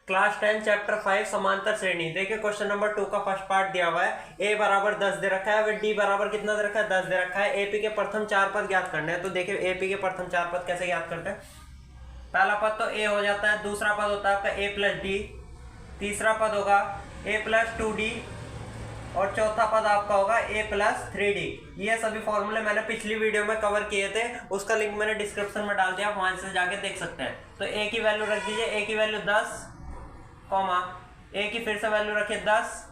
Class 10 chapter 5 समांतर श्रेणी। देखिए क्वेश्चन नंबर 2 का फर्स्ट पार्ट दिया हुआ है। ए बराबर 10 दे रखा है, फिर डी बराबर कितना दे रखा है 10 दे रखा है। एपी के प्रथम चार पद ज्ञात करने हैं। तो देखिए एपी के प्रथम चार पद कैसे ज्ञात करते हैं। पहला पद तो ए हो जाता है, दूसरा पद होता है आपका ए प्लस डी, तीसरा पद होगा ए प्लस 2d और चौथा पद आपका होगा ए प्लस 3d। ये सभी फॉर्मूले मैंने पिछली वीडियो में कवर किए थे, उसका लिंक मैंने डिस्क्रिप्शन में डाल दिया, वहां से जाके देख सकते हैं। तो ए की वैल्यू रख दीजिए, ए की वैल्यू 10 कॉमा ए की फिर से वैल्यू रखिए 10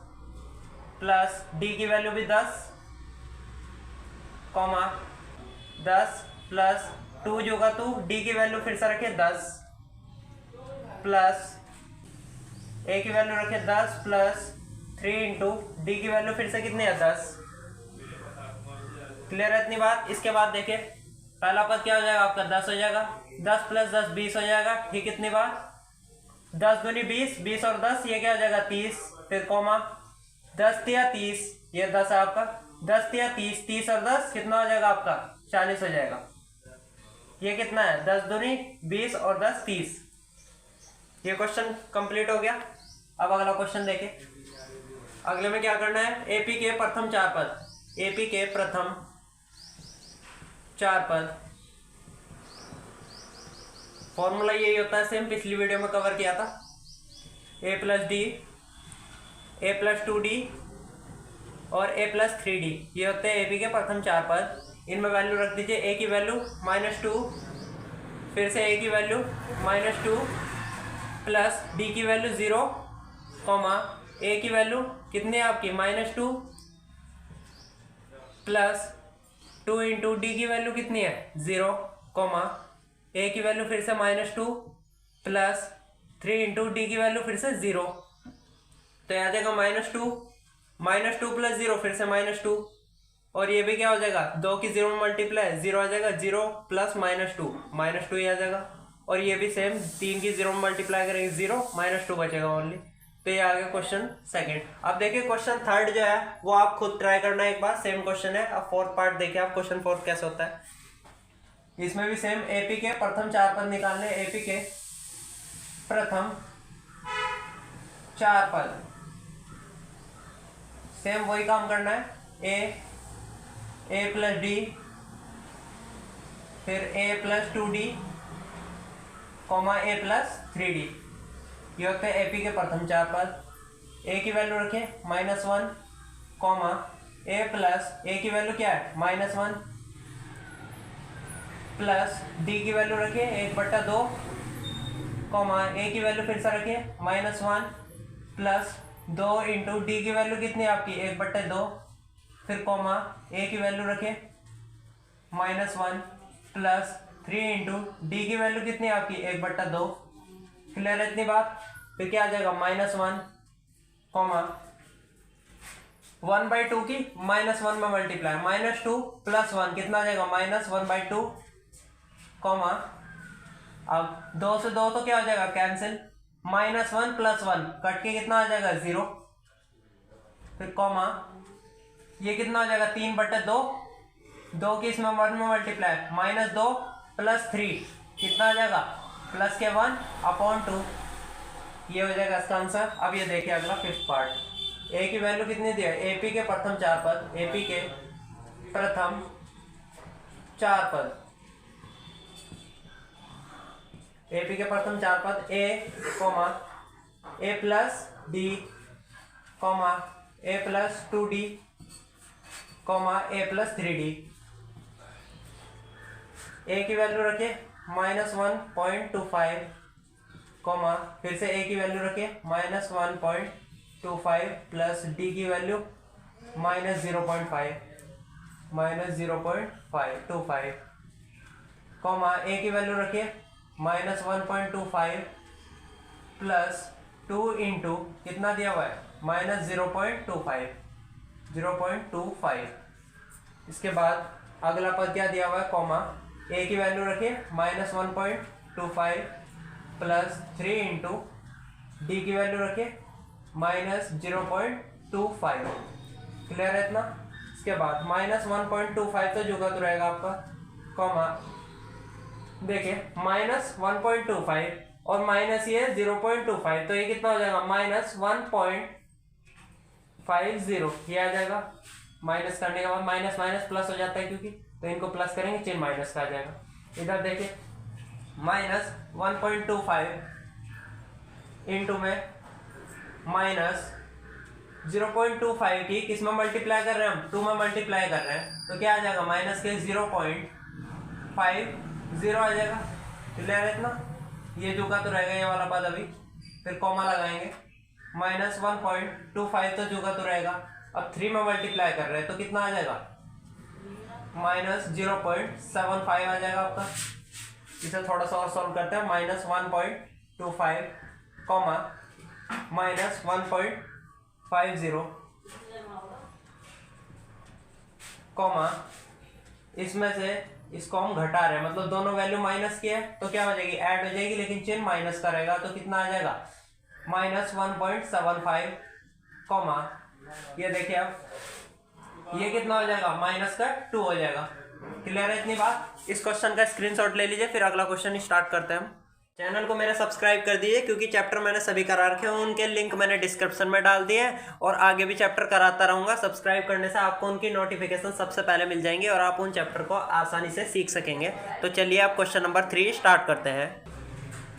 प्लस डी की वैल्यू भी 10 कॉमा 10 प्लस 2 जो होगा 2, डी की वैल्यू फिर से रखिए 10 प्लस ए की वैल्यू रखिए 10 प्लस 3 इंटू डी की वैल्यू फिर से कितनी है 10। क्लियर है इतनी बात। इसके बाद देखिए पहला पद क्या हो जाएगा आपका 10 हो जाएगा, 10 प्लस 10 20 हो जाएगा। ठीक इतनी बात। 10 दूनी 20, 20 और 10 ये क्या हो जाएगा 30, फिर कॉमा 10 तिया 30, ये 10 है आपका, 10 तिया 30, 30 और 10 कितना हो जाएगा आपका 40 हो जाएगा। ये कितना है 10 दूनी 20 और 10 30। ये क्वेश्चन कंप्लीट हो गया। अब अगला क्वेश्चन देखिए। अगले में क्या करना है, एपी के प्रथम चार पद, एपी के प्रथम चार पद। फॉर्मूला यही होता है, सेम पिछली वीडियो में कवर किया था। ए प्लस डी, ए प्लस 2d और ए प्लस 3d, ये होते हैं एपी के प्रथम चार पद। इनमें वैल्यू रख दीजिए। ए की वैल्यू -2, फिर से ए की वैल्यू -2 प्लस डी की वैल्यू 0 कॉमा ए की वैल्यू कितनी है आपकी -2 प्लस 2 इंटू डी की वैल्यू कितनी है 0 कॉमा ए की वैल्यू फिर से -2 प्लस 3 इंटू डी की वैल्यू फिर से 0। तो यहाँ जाएगा -2 प्लस 0 फिर से -2 और ये भी क्या हो जाएगा 2 की 0 में मल्टीप्लाई 0 आ जाएगा, 0 प्लस -2 ही आ जाएगा। और ये भी सेम 3 की 0 में मल्टीप्लाई करेंगे 0 -2 बचेगा ओनली। तो ये आ गया क्वेश्चन सेकंड। अब देखिए क्वेश्चन थर्ड जो है वो आप खुद ट्राई करना एक बार, सेम क्वेश्चन है। अब फोर्थ पार्ट देखिए आप, क्वेश्चन फोर्थ कैसे होता है। इसमें भी सेम एपी के प्रथम चार पद निकालने, एपी के प्रथम चार पद, सेम वही काम करना है। ए प्लस डी, फिर ए प्लस 2d कॉमा ए प्लस 3d, ये होते हैं एपी के प्रथम चार पद। ए की वैल्यू रखें -1 कॉमा ए प्लस ए की वैल्यू क्या है -1 प्लस डी की वैल्यू रखें 1/2 कॉमा ए की वैल्यू फिर से रखें -1 प्लस 2 इंटू डी की वैल्यू कितनी है आपकी 1/2, फिर कॉमा ए की वैल्यू रखें -1 प्लस 3 इंटू डी की वैल्यू कितनी है आपकी 1/2। क्लियर है इतनी बात। फिर क्या आ जाएगा -1 कॉमा 1/2 की -1 में मल्टीप्लाई, -2 प्लस 1 कितना आ जाएगा -1/2 कॉमा अब 2 से 2 तो क्या हो जाएगा कैंसिल, -1 प्लस 1 कट के कितना आ जाएगा 0, फिर कॉमा ये कितना हो जाएगा 3/2, 2 की इसमें 1 में मल्टीप्लाई -2 प्लस 3 कितना आ जाएगा प्लस के 1/2, ये हो जाएगा इसका आंसर। अब ये देखिए अगला फिफ्थ पार्ट। ए की वैल्यू कितनी दी है, एपी के प्रथम चार पद, एपी के प्रथम चार पद, एपी के प्रथम चार पद ए कॉमा ए प्लस डी कॉमा ए प्लस 2d कॉमा ए प्लस 3d। ए की वैल्यू रखे -1.25 कॉमा फिर से ए की वैल्यू रखे -1.25 प्लस डी की वैल्यू -0.25 कॉमा ए की वैल्यू रखे -1.25 प्लस 2 इंटू कितना दिया हुआ है -0.25। इसके बाद अगला पद क्या दिया हुआ है, कॉमा ए की वैल्यू रखे -1.25 प्लस 3 इंटू डी की वैल्यू रखे -0.25। क्लियर है इतना। इसके बाद -1.25 तो जुगा तो रहेगा आपका, कॉमा देखिए -1.25 और माइनस ये 0.25, तो ये कितना हो जाएगा -1.50, ये आ जाएगा। माइनस करने के बाद माइनस माइनस प्लस हो जाता है क्योंकि, तो इनको प्लस करेंगे, चिन्ह माइनस का आ जाएगा। इधर देखिए -1.25 इंटू में -0.25 की किस में मल्टीप्लाई कर रहे हैं हम, 2 में मल्टीप्लाई कर रहे हैं, तो क्या आ जाएगा माइनस के 0.50 आ जाएगा। क्लियर है इतना? ये जो का तो रहेगा ये वाला पद अभी, फिर कॉमा लगाएंगे, -1.25 तो जो का तो रहेगा। अब 3 में मल्टीप्लाई कर रहे हैं तो कितना आ जाएगा -0.75 आ जाएगा आपका। इसे थोड़ा सा और सॉल्व करते हैं, -1.25 कॉमा -1.50 कॉमा, इसमें से इसको हम घटा रहे हैं, मतलब दोनों वैल्यू माइनस की है तो क्या हो जाएगी, ऐड हो जाएगी, लेकिन चिन्ह माइनस का रहेगा, तो कितना आ जाएगा -1.75 कॉमा, ये देखिए अब ये कितना हो जाएगा -2 हो जाएगा। क्लियर है इतनी बात? इस क्वेश्चन का स्क्रीनशॉट ले लीजिए, फिर अगला क्वेश्चन स्टार्ट करते हैं हम। चैनल को मेरा सब्सक्राइब कर दीजिए, क्योंकि चैप्टर मैंने सभी करा रखे हैं, उनके लिंक मैंने डिस्क्रिप्शन में डाल दिए हैं, और आगे भी चैप्टर कराता रहूंगा। सब्सक्राइब करने से आपको उनकी नोटिफिकेशन सबसे पहले मिल जाएंगी और आप उन चैप्टर को आसानी से सीख सकेंगे। तो चलिए आप क्वेश्चन नंबर 3 स्टार्ट करते हैं।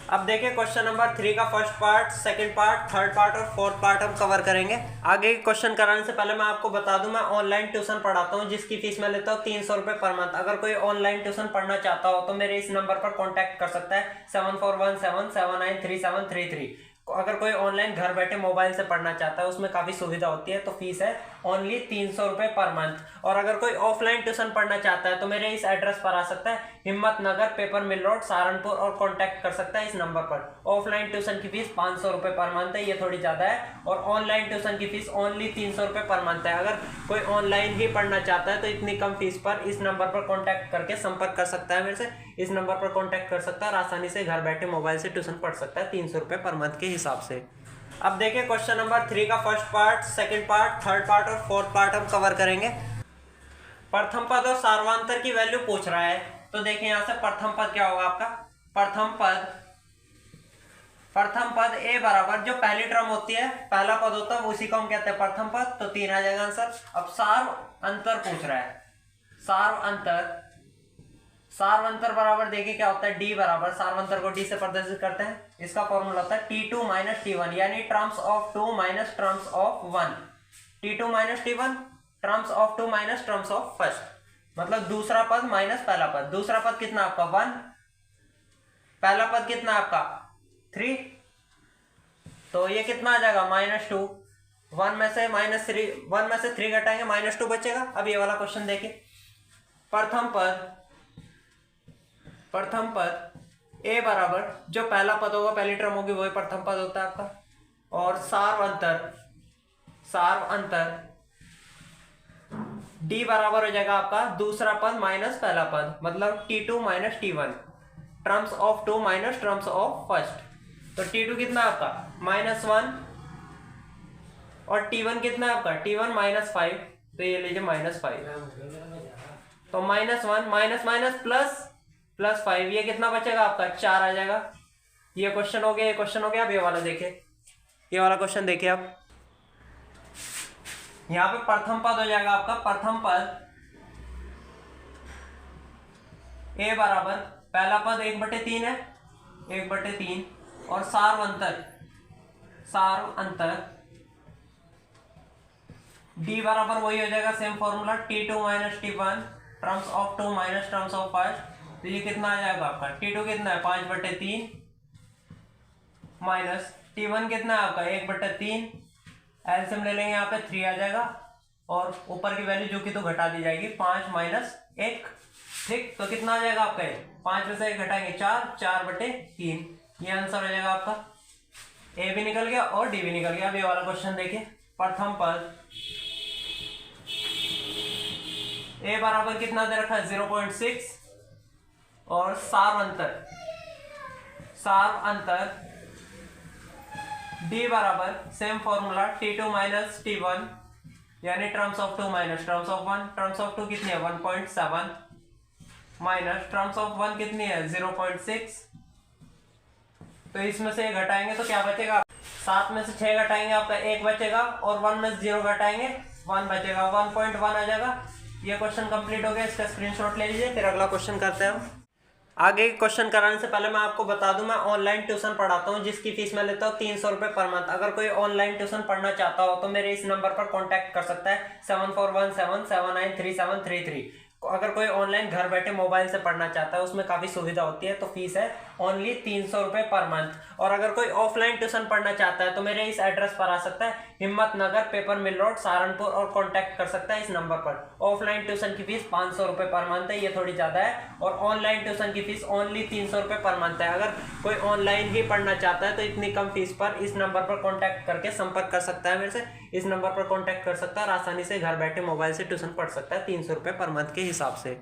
अब देखिए क्वेश्चन नंबर 3 का first part, second part, third part और फोर्थ पार्ट हम कवर करेंगे। आगे क्वेश्चन कराने से पहले मैं आपको बता दूं, मैं ऑनलाइन ट्यूशन पढ़ाता हूं, जिसकी फीस मैं लेता हूं 300 रुपये पर मंथ। अगर कोई ऑनलाइन ट्यूशन पढ़ना चाहता हो तो मेरे इस नंबर पर कॉन्टैक्ट कर सकता है, 7417793733। अगर कोई ऑनलाइन घर बैठे मोबाइल से पढ़ना चाहता है, उसमें काफ़ी सुविधा होती है, तो फीस है ओनली 300 रुपये पर मंथ। और अगर कोई ऑफलाइन ट्यूशन पढ़ना चाहता है तो मेरे इस एड्रेस पर आ सकता है, हिम्मत नगर, पेपर मिल रोड, सहारनपुर, और कांटेक्ट कर सकता है इस नंबर पर। ऑफलाइन ट्यूशन की फीस 500 रुपये पर मंथ है, ये थोड़ी ज़्यादा है, और ऑनलाइन ट्यूशन की फीस ओनली 300 रुपये पर मंथ है। अगर कोई ऑनलाइन ही पढ़ना चाहता है तो इतनी कम फीस पर इस नंबर पर कॉन्टैक्ट करके संपर्क कर सकता है मेरे से, इस नंबर पर कॉन्टैक्ट कर सकता है और आसानी से घर बैठे मोबाइल से ट्यूशन पढ़ सकता है 300 रुपये पर मंथ के हिसाब से। अब देखिए क्वेश्चन नंबर 3 का first part, second part, third part और फोर्थ पार्ट हम कवर करेंगे। प्रथम पद और सार्वंतर की वैल्यू पूछ रहा है, तो देखिए यहां से प्रथम पद क्या होगा आपका, प्रथम पद ए बराबर, जो पहली टर्म होती है, पहला पद होता है उसी को हम कहते हैं प्रथम पद, तो 3 आ जाएगा आंसर। अब सार्वंतर पूछ रहा है, सार्वंतर बराबर देखिए क्या होता है, डी बराबर, सार्वंतर को डी से प्रदर्शित करते हैं, इसका फॉर्मूला होता है T2 - T1, यानी terms of 2 minus terms of 1, T2 - T1, terms of 2 minus terms of first, मतलब दूसरा पद माइनस पहला पद। दूसरा पद कितना आपका 1, पहला पद कितना आपका 3, तो ये कितना आ जाएगा -2, 1 में से -3 घटाएंगे, -2 बचेगा। अब ये वाला क्वेश्चन देखिए, प्रथम पद ए बराबर, जो पहला पद होगा, पहली टर्म होगी, वही प्रथम पद होता है आपका, और सार्वंतर डी बराबर हो जाएगा आपका दूसरा पद माइनस पहला पद, मतलब T2 - T1, terms of 2 minus terms of first. तो T2 कितना है आपका -1, और T1 कितना है आपका T1 -5, तो ये लीजिए -5, तो -1 माइनस प्लस 5, ये कितना बचेगा आपका 4 आ जाएगा। ये क्वेश्चन हो गया, ये क्वेश्चन हो गया। अब ये वाला देखिए, ये वाला क्वेश्चन देखिए आप, यहाँ पे प्रथम पद हो जाएगा आपका, प्रथम पद ए बराबर, पहला पद 1/3 है, 1/3, और सार्वंतर डी बराबर वही हो जाएगा, same formula, T2 - T1, terms of 2 minus terms of first, तो ये कितना आ जाएगा आपका, T2 कितना है 5/3 माइनस T1 कितना है आपका 1/3, एलसीएम ले लेंगे यहाँ पे 3 आ जाएगा, और ऊपर की वैल्यू जो कि तो घटा दी जाएगी, 5 - 1, ठीक, तो कितना आ जाएगा आपका 5 में से 1 घटाएंगे 4/3, ये आंसर हो जाएगा आपका। ए भी निकल गया और डी भी निकल गया। अब ये वाला क्वेश्चन देखिए, प्रथम पद ए बराबर कितना दे रखा है 0.6, और सार्वंतर डी बराबर सेम फॉर्मूला T2 - T1, यानी terms of 2 minus terms of 1, terms of 2 कितनी है 1.7, माइनस टर्म्स ऑफ 1 कितनी है 0.6, तो इसमें से 1 घटाएंगे तो क्या बचेगा, 7 में से 6 घटाएंगे आपका 1 बचेगा, और 1 में से 0 घटाएंगे 1 बचेगा, 1.1 आ जाएगा। ये क्वेश्चन कंप्लीट हो गया, इसका स्क्रीनशॉट ले लीजिए। फिर अगला क्वेश्चन करते हैं हम। आगे क्वेश्चन कराने से पहले मैं आपको बता दूं, मैं ऑनलाइन ट्यूशन पढ़ाता हूं जिसकी फीस मैं लेता हूं 300 रुपये पर मंथ। अगर कोई ऑनलाइन ट्यूशन पढ़ना चाहता हो तो मेरे इस नंबर पर कॉन्टैक्ट कर सकता है 7417793733। अगर कोई ऑनलाइन घर बैठे मोबाइल से पढ़ना चाहता है, उसमें काफ़ी सुविधा होती है, तो फीस है ओनली 300 रुपये पर मंथ। और अगर कोई ऑफलाइन ट्यूशन पढ़ना चाहता है तो मेरे इस एड्रेस पर आ सकता है, हिम्मत नगर, पेपर मिल रोड, सहारनपुर, और कांटेक्ट कर सकता है इस नंबर पर। ऑफलाइन ट्यूशन की फीस 500 रुपये पर मंथ है, ये थोड़ी ज़्यादा है, और ऑनलाइन ट्यूशन की फीस ओनली 300 रुपये पर मंथ है। अगर कोई ऑनलाइन ही पढ़ना चाहता है तो इतनी कम फीस पर इस नंबर पर कॉन्टैक्ट करके संपर्क कर सकता है मेरे से, इस नंबर पर कॉन्टैक्ट कर सकता है और आसानी से घर बैठे मोबाइल से ट्यूशन पढ़ सकता है 300 रुपये पर मंथ के हिसाब से।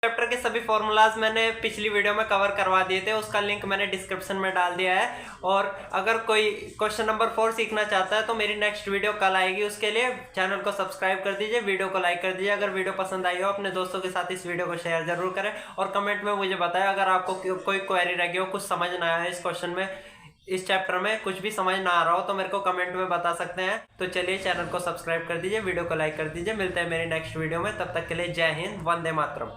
चैप्टर के सभी फॉर्मूलाज मैंने पिछली वीडियो में कवर करवा दिए थे, उसका लिंक मैंने डिस्क्रिप्शन में डाल दिया है। और अगर कोई क्वेश्चन नंबर 4 सीखना चाहता है तो मेरी नेक्स्ट वीडियो कल आएगी, उसके लिए चैनल को सब्सक्राइब कर दीजिए, वीडियो को लाइक कर दीजिए। अगर वीडियो पसंद आई हो अपने दोस्तों के साथ इस वीडियो को शेयर जरूर करें, और कमेंट में मुझे बताएं अगर आपको कोई क्वेरी रह गई हो, कुछ समझ ना आया इस क्वेश्चन में, इस चैप्टर में कुछ भी समझ ना आ रहा हो तो मेरे को कमेंट में बता सकते हैं। तो चलिए चैनल को सब्सक्राइब कर दीजिए, वीडियो को लाइक कर दीजिए। मिलते हैं मेरी नेक्स्ट वीडियो में, तब तक के लिए जय हिंद, वंदे मातरम।